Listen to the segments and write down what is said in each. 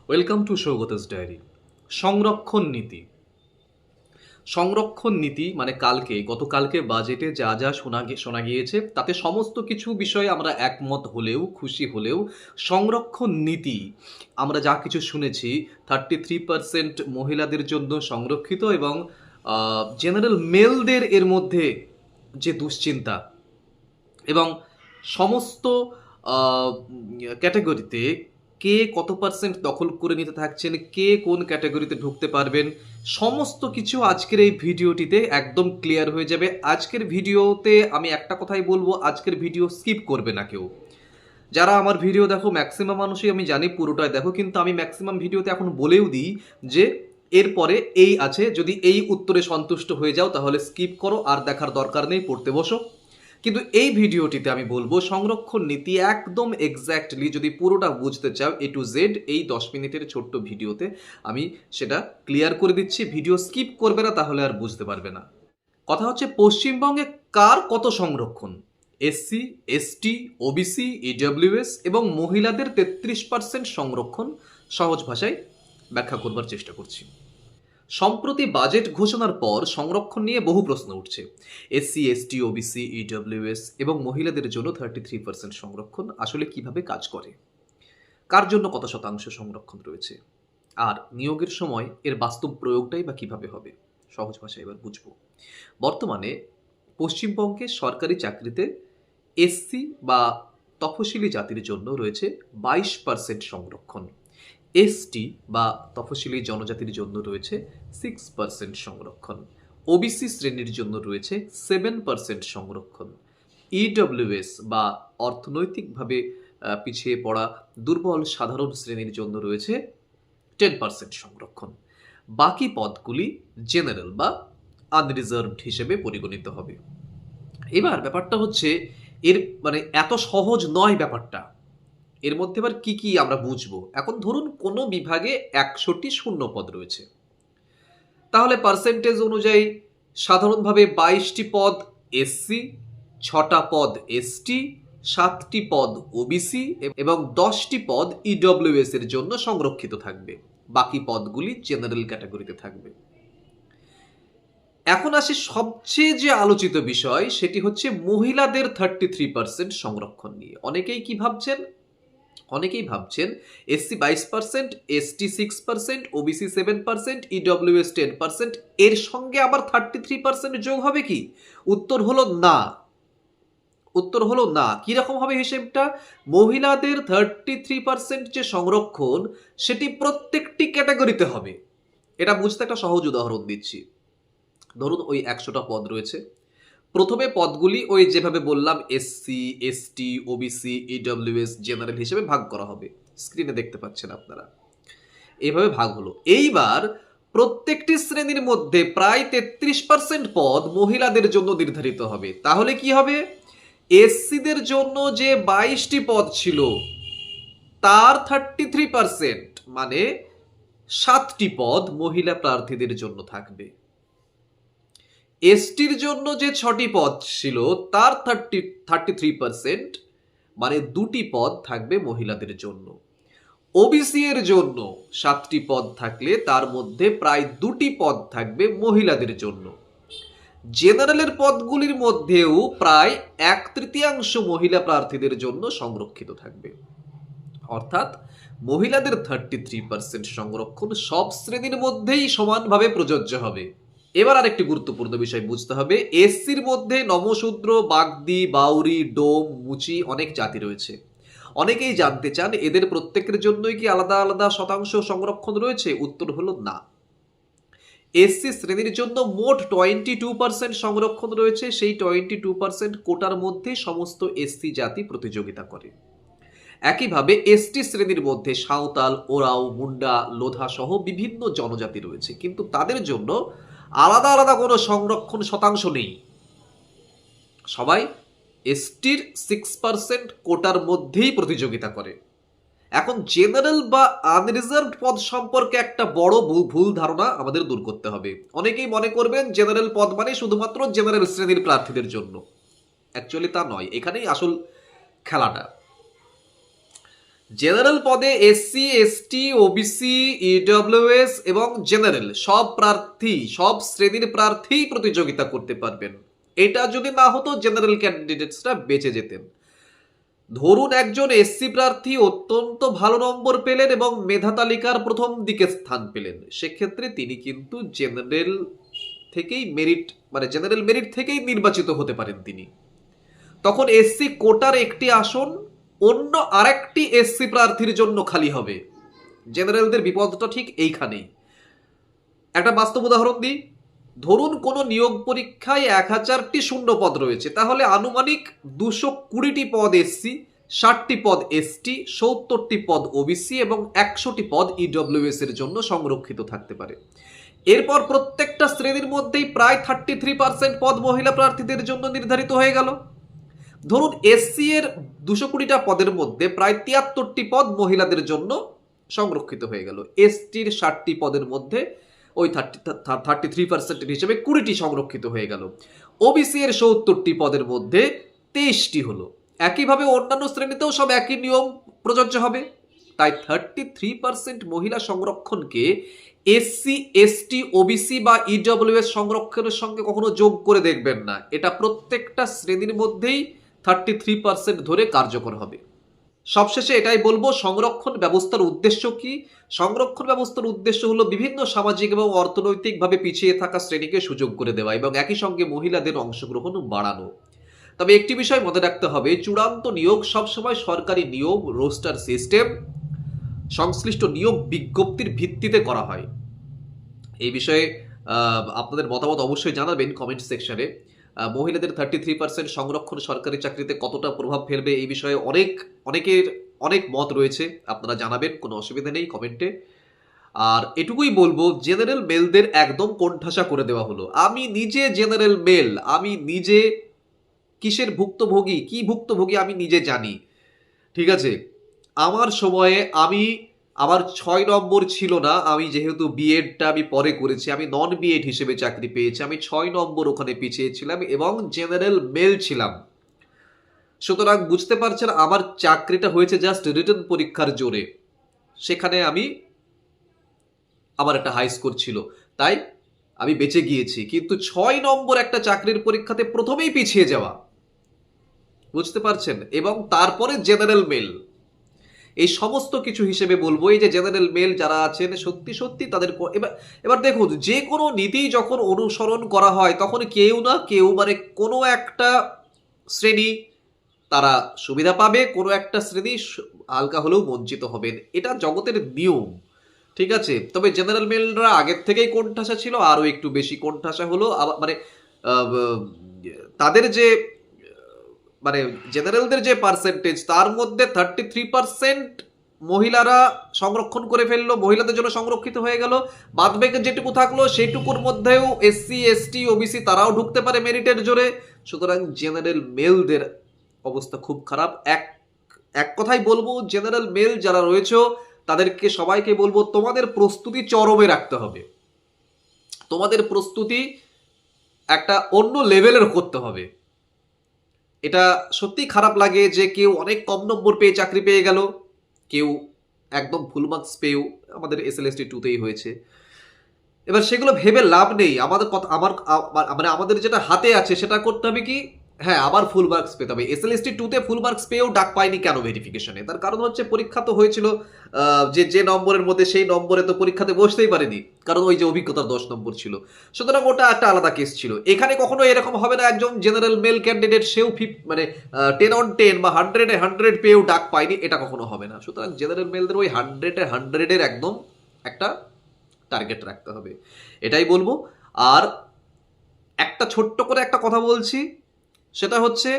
Welcome to সৌগতস diary. সংরক্ষণ নীতি। সংরক্ষণ নীতি মানে গতকালকে বাজেটে যা যা শোনা গিয়েছে তাতে সমস্ত কিছু বিষয়ে আমরা একমত হলেও খুশি হলেও সংরক্ষণ নীতি আমরা যা কিছু শুনেছি 33% মহিলাদের জন্য সংরক্ষিত এবং জেনারেল মেলদের এর মধ্যে যে দুশ্চিন্তা এবং সমস্ত ক্যাটাগরিতে কে কত পার্সেন্ট দখল করে নিতে থাকছেন, কে কোন ক্যাটাগরিতে ঢুকতে পারবেন, সমস্ত কিছু আজকের এই ভিডিওটিতে একদম ক্লিয়ার হয়ে যাবে। আজকের ভিডিওতে আমি একটা কথাই বলবো, আজকের ভিডিও স্কিপ করবে না কেউ। যারা আমার ভিডিও দেখো ম্যাক্সিমাম মানুষই আমি জানি পুরোটাই দেখো, কিন্তু আমি ম্যাক্সিমাম ভিডিওতে এখন বলেও দিই যে এরপরে এই আছে, যদি এই উত্তরে সন্তুষ্ট হয়ে যাও তাহলে স্কিপ করো, আর দেখার দরকার নেই, পড়তে বসো। কিন্তু এই ভিডিওটিতে আমি বলবো সংরক্ষণ নীতি একদম এক্স্যাক্টলি যদি পুরোটা বুঝতে চাও A to Z, এই 10 মিনিটের ছোট্ট ভিডিওতে আমি সেটা ক্লিয়ার করে দিচ্ছি। ভিডিও স্কিপ করবে না, তাহলে আর বুঝতে পারবে না। কথা হচ্ছে পশ্চিমবঙ্গে কার কত সংরক্ষণ। এসসি, এসটি, ওবিসি, ইডব্লিউএস এবং মহিলাদের 33% সংরক্ষণ। সহজ ভাষায় ব্যাখ্যা করবার চেষ্টা করছি। সম্প্রতি বাজেট ঘোষণার পর সংরক্ষণ নিয়ে বহু প্রশ্ন উঠছে। এসসি, এসটি, ওবিসি, ইডব্লিউএস এবং মহিলাদের জন্য 33% সংরক্ষণ আসলে কিভাবে কাজ করে, কার জন্য কত শতাংশ সংরক্ষণ রয়েছে, আর নিয়োগের সময় এর বাস্তব প্রয়োগটাই বা কিভাবে হবে। সহজ ভাষায় এবার বুঝবো। বর্তমানে পশ্চিমবঙ্গে সরকারি চাকরিতে এসসি বা তফসিলি জাতির জন্য রয়েছে 22% সংরক্ষণ, এসটি বা তফসিলি জনজাতির জন্য রয়েছে 6% সংরক্ষণ, ওবিসি শ্রেণীর জন্য রয়েছে 7% সংরক্ষণ, ইডব্লিউএস বা অর্থনৈতিকভাবে পিছিয়ে পড়া দুর্বল সাধারণ শ্রেণীর জন্য রয়েছে 10% সংরক্ষণ। বাকি পদগুলি জেনারেল বা আনরিজার্ভড হিসেবে পরিগণিত হবে। এবার ব্যাপারটা হচ্ছে এর মানে এত সহজ নয় ব্যাপারটা। এর মধ্যে আবার কি কি আমরা বুঝবো। এখন ধরুন কোনো বিভাগে 100টি শূন্য পদ রয়েছে, তাহলে পার্সেন্টেজ অনুযায়ী সাধারণভাবে 22টি পদ এসসি, 6টা পদ এসটি, 7টি পদ ওবিসি এবং 10টি পদ ইডব্লিউএস এর জন্য সংরক্ষিত থাকবে। বাকি পদগুলি জেনারেল ক্যাটাগরিতে থাকবে। এখন আসি সবচেয়ে যে আলোচিত বিষয়, সেটি হচ্ছে মহিলাদের 33% সংরক্ষণ নিয়ে। অনেকেই ভাবছেন এসসি 22%, এসটি 6%, ওবিসি 7%, ইডব্লিউএস 10%, এর সঙ্গে আবার 33% যোগ হবে কি? উত্তর হলো না। কিরকম হবে হিসেবটা? মহিলাদের 33% যে সংরক্ষণ সেটি প্রত্যেকটি ক্যাটাগরিতে হবে। এটা বুঝতে একটা সহজ উদাহরণ দিচ্ছি। ধরুন ওই 100টা পদ রয়েছে, প্রথমে পদগুলি ওই যেভাবে বললাম SC, ST, OBC, EWS, general হিসেবে ভাগ করা হবে। স্ক্রিনে দেখতে পাচ্ছেন আপনারা, এইভাবে ভাগ হলো। এইবার প্রত্যেকটি শ্রেণীর মধ্যে প্রায় 33% পদ মহিলাদের জন্য নির্ধারিত হবে। তাহলে কি হবে? এসসিদের জন্য যে 22টি পদ ছিল তার 33% মানে 7টি পদ মহিলা প্রার্থীদের জন্য থাকবে। এসটির জন্য যে 6টি পদ ছিল তার 33% মানে 2টি পদ থাকবে মহিলাদের জন্য। ওবিসি এর জন্য 7টি পদ থাকলে তার মধ্যে প্রায় 2টি পদ থাকবে মহিলাদের জন্য। জেনারেলের পদগুলির মধ্যেও প্রায় 1/3 মহিলা প্রার্থীদের জন্য সংরক্ষিত থাকবে। অর্থাৎ মহিলাদের 33% সংরক্ষণ সব শ্রেণীর মধ্যেই সমানভাবে প্রযোজ্য হবে। এবার আরেকটি গুরুত্বপূর্ণ বিষয় বুঝতে হবে। এসসির মধ্যে নমশূদ্র, বাগদি, বাউরি, ডোম, মুচি অনেক জাতি রয়েছে। অনেকেই জানতে চান এদের প্রত্যেকের জন্যই কি আলাদা আলাদা শতাংশ সংরক্ষণ রয়েছে? উত্তর হলো না। এসসি শ্রেণীর জন্য মোট 22% সংরক্ষণ রয়েছে। সেই 22% কোটার মধ্যে সমস্ত এসসি জাতি প্রতিযোগিতা করে। একইভাবে এসটি শ্রেণীর মধ্যে সাঁওতাল, ওরাও, মুন্ডা, লোধা সহ বিভিন্ন জনজাতি রয়েছে, কিন্তু তাদের জন্য আলাদা আলাদা কোনো সংরক্ষণ শতাংশ নেই। সবাই এসটির 6% কোটার মধ্যেই প্রতিযোগিতা করে। এখন জেনারেল বা আনরিজার্ভড পদ সম্পর্কে একটা বড় ভুল ধারণা আমাদের দূর করতে হবে। অনেকেই মনে করবেন জেনারেল পদ মানে শুধুমাত্র জেনারেল শ্রেণীর প্রার্থীদের জন্য। অ্যাকচুয়ালি তা নয়, এখানেই আসল খেলাটা। জেনারেল পদে এসসি, এসটি, ওবিসি, ইডব্লিউএস এবং জেনারেল সব প্রার্থী, সব শ্রেণীর প্রার্থী প্রতিযোগিতা করতে পারবেন। এটা যদি না হতো জেনারেল ক্যান্ডিডেটসরা বেঁচে যেতেন। ধরুন একজন এসসি প্রার্থী অত্যন্ত ভালো নম্বর পেলেন এবং মেধা তালিকার প্রথম দিকে স্থান পেলেন, সেক্ষেত্রে তিনি কিন্তু জেনারেল থেকেই মেরিট, মানে জেনারেল মেরিট থেকেই নির্বাচিত হতে পারেন তিনি। তখন এসসি কোটার একটি আসন অন্য আরেকটি এসসি প্রার্থীর জন্য খালি হবে। জেনারেলদের বিপদটা ঠিক এইখানেই। একটা বাস্তব উদাহরণ দিই। ধরুন কোনো নিয়োগ পরীক্ষায় 1000টি শূন্য পদ রয়েছে, তাহলে আনুমানিক 220টি পদ এসসি, 60টি পদ এসটি, 70টি পদ ওবিসি এবং 100টি পদ ইডব্লিউএস এর জন্য সংরক্ষিত থাকতে পারে। এরপর প্রত্যেকটা শ্রেণীর মধ্যেই প্রায় 33% পদ মহিলা প্রার্থীদের জন্য নির্ধারিত হয়ে গেল। ধরুন এসসি এর 220টা পদের মধ্যে প্রায় 73টি পদ মহিলাদের জন্য সংরক্ষিত হয়ে গেল। এসটির 60টি পদের মধ্যে ওই 33% হিসেবে 20টি সংরক্ষিত হয়ে গেল। ওবিসি এর 70টি পদের মধ্যে 23টি হলো। একইভাবে অন্যান্য শ্রেণীতেও সব একই নিয়ম প্রযোজ্য হবে। তাই 33% মহিলা সংরক্ষণকে এসসি, এসটি, ওবিসি বা ইডব্লিউএস সংরক্ষণের সঙ্গে কখনো যোগ করে দেখবেন না। এটা প্রত্যেকটা শ্রেণীর মধ্যেই 33% ধরে কার্যকর হবে। সবশেষে এটাই বলবো, সংরক্ষণ ব্যবস্থার উদ্দেশ্য কি? সংরক্ষণ ব্যবস্থার উদ্দেশ্য হলো বিভিন্ন সামাজিক এবং অর্থনৈতিকভাবে পিছিয়ে থাকা শ্রেণীকে সুযোগ করে দেওয়া এবং একই সঙ্গে মহিলাদের অংশগ্রহণ বাড়ানো। তবে একটি বিষয় মনে রাখতে হবে, চূড়ান্ত নিয়োগ সবসময় সরকারি নিয়ম, রোস্টার সিস্টেম, সংশ্লিষ্ট নিয়োগ বিজ্ঞপ্তির ভিত্তিতে করা হয়। এই বিষয়ে আপনাদের মতামত অবশ্যই জানাবেন কমেন্ট সেকশনে। মহিলাদের 33% সংরক্ষণ সরকারি চাকরিতে কতটা প্রভাব ফেলবে এই বিষয়ে অনেকের অনেক মত রয়েছে, আপনারা জানাবেন, কোনো অসুবিধা নেই কমেন্টে। আর এটুকুই বলবো, জেনারেল মেলদের একদম কোণঠাসা করে দেওয়া হলো। আমি নিজে জেনারেল মেল, আমি নিজে কিসের ভুক্তভোগী, কি ভুক্তভোগী আমি নিজে জানি, ঠিক আছে? আমার সময়ে আমার 6 নম্বর ছিল না, আমি যেহেতু বিএডটা আমি পরে করেছি, আমি নন বিএড হিসেবে চাকরি পেয়েছি, আমি 6 নম্বর ওখানে পিছিয়ে ছিলাম এবং জেনারেল মেল ছিলাম। সুতরাং বুঝতে পারছেন আমার চাকরিটা হয়েছে জাস্ট রিটেন পরীক্ষার জোরে। সেখানে আমার একটা হাই স্কোর ছিল, তাই আমি বেঁচে গিয়েছি। কিন্তু 6 নম্বর একটা চাকরির পরীক্ষাতে প্রথমেই পিছিয়ে যাওয়া, বুঝতে পারছেন? এবং তারপরে জেনারেল মেল, এই সমস্ত কিছু হিসেবে বলবো, এই যে জেনারেল মেল যারা আছেন সত্যি সত্যি তাদের এবার দেখুন, যে কোনো নীতি যখন অনুসরণ করা হয় তখন কেউ না কেউ, মানে কোনো একটা শ্রেণী তারা সুবিধা পাবে, কোনো একটা শ্রেণী হালকা হলেও বঞ্চিত হবেন। এটা জগতের নিয়ম, ঠিক আছে? তবে জেনারেল মেলরা আগের থেকেই কোণঠাসা ছিল, আরও একটু বেশি কোণঠাসা হলো। মানে তাদের যে, মানে জেনারেলদের যে পার্সেন্টেজ, তার মধ্যে 33% মহিলারা সংরক্ষণ করে ফেললো, মহিলাদের জন্য সংরক্ষিত হয়ে গেল। বাদ বাকি যেটুকু থাকলো সেইটুকুর মধ্যেও এসসি, এসটি, ওবিসি তারাও ঢুকতে পারে মেরিটের জোরে। সুতরাং জেনারেল মেলদের অবস্থা খুব খারাপ। এক কথাই বলবো, জেনারেল মেল যারা রয়েছে তাদেরকে সবাইকে বলবো, তোমাদের প্রস্তুতি চরমে রাখতে হবে, তোমাদের প্রস্তুতি একটা অন্য লেভেলের করতে হবে। এটা সত্যি খারাপ লাগে যে কেউ অনেক কম নম্বর পেয়ে চাকরি পেয়ে গেল, কেউ একদম ফুল মার্কস পেয়েও, আমাদের SLST 2তেই হয়েছে। এবার সেগুলো ভেবে লাভ নেই। আমাদের যেটা হাতে আছে সেটা করতে হবে কি, হ্যাঁ আবার ফুল মার্কস পেতে হবে। SLST 2তে ফুল মার্কস পেয়েও ডাক পাইনি কেন ভেরিফিকেশনে? তার কারণ হচ্ছে পরীক্ষা তো হয়েছিল যে নম্বরের মধ্যে, সেই নম্বরে তো পরীক্ষাতে বসতেই পারেনি, কারণ ওই যে অভিজ্ঞতার 10 নম্বর ছিল। সুতরাং ওটা একটা আলাদা কেস ছিল। এখানে কখনো এরকম হবে না একজন জেনারেল মেল ক্যান্ডিডেট সেও 10 on 10 বা 100-এ 100 পেয়েও ডাক পায়নি, এটা কখনো হবে না। সুতরাং জেনারেল মেলদের ওই 100-এ 100-এর একদম একটা টার্গেট রাখতে হবে, এটাই বলবো। আর একটা ছোট্ট করে একটা কথা বলছি, সেটা হচ্ছে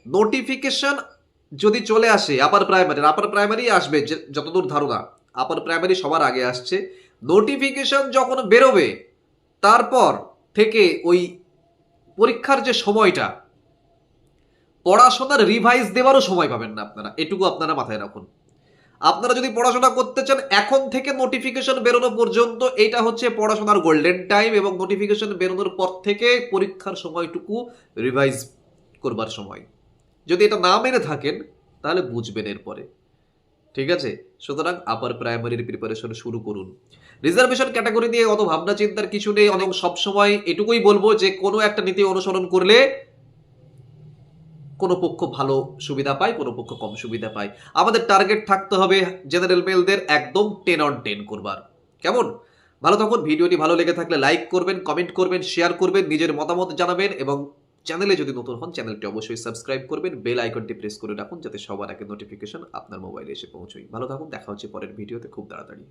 নোটিফিকেশন যদি চলে আসে আপার প্রাইমারি আসবে, যতদূর ধারণা আপার প্রাইমারি সবার আগে আসছে। নোটিফিকেশন যখন বেরোবে তারপর থেকে ওই পরীক্ষার যে সময়টা, পড়াশোনার রিভাইজ দেওয়ারও সময় পাবেন না আপনারা, এটুকু আপনারা মাথায় রাখুন। আপনারা যদি পড়াশোনা করতে চান, এখন থেকে নোটিফিকেশন বেরোনো পর্যন্ত এটা হচ্ছে পড়াশোনার গোল্ডেন টাইম, এবং নোটিফিকেশন বেরোনোর পর থেকে পরীক্ষার সময়টুকু রিভাইজ করবার সময়। যদি এটা না মেনে থাকেন তাহলে বুঝবেন এরপরে। ঠিক আছে, সুতরাং আপার প্রাইমারির প্রিপারেশন শুরু করুন। রিজার্ভেশন ক্যাটাগরি নিয়ে অত ভাবনা চিন্তার কিছু নেই। এবং সবসময় এটুকুই বলবো যে কোনো একটা নীতি অনুসরণ করলে কোনো পক্ষ ভালো সুবিধা পায়, কোনো পক্ষ কম সুবিধা পায়। আমাদের টার্গেট থাকতে হবে জেনারেল মেলদের একদম 10 on 10 করবার। কেমন? ভালো থাকুন। ভিডিওটি ভালো লেগে থাকলে লাইক করবেন, কমেন্ট করবেন, শেয়ার করবেন, নিজের মতামত জানাবেন এবং চ্যানেলে যদি নতুন হন চ্যানেলটি অবশ্যই সাবস্ক্রাইব করবেন, বেল আইকনটি প্রেস করে রাখুন যাতে সবার আগে নোটিফিকেশন আপনার মোবাইলে এসে পৌঁছয়। ভালো থাকুন, দেখা হচ্ছে পরের ভিডিওতে খুব তাড়াতাড়ি।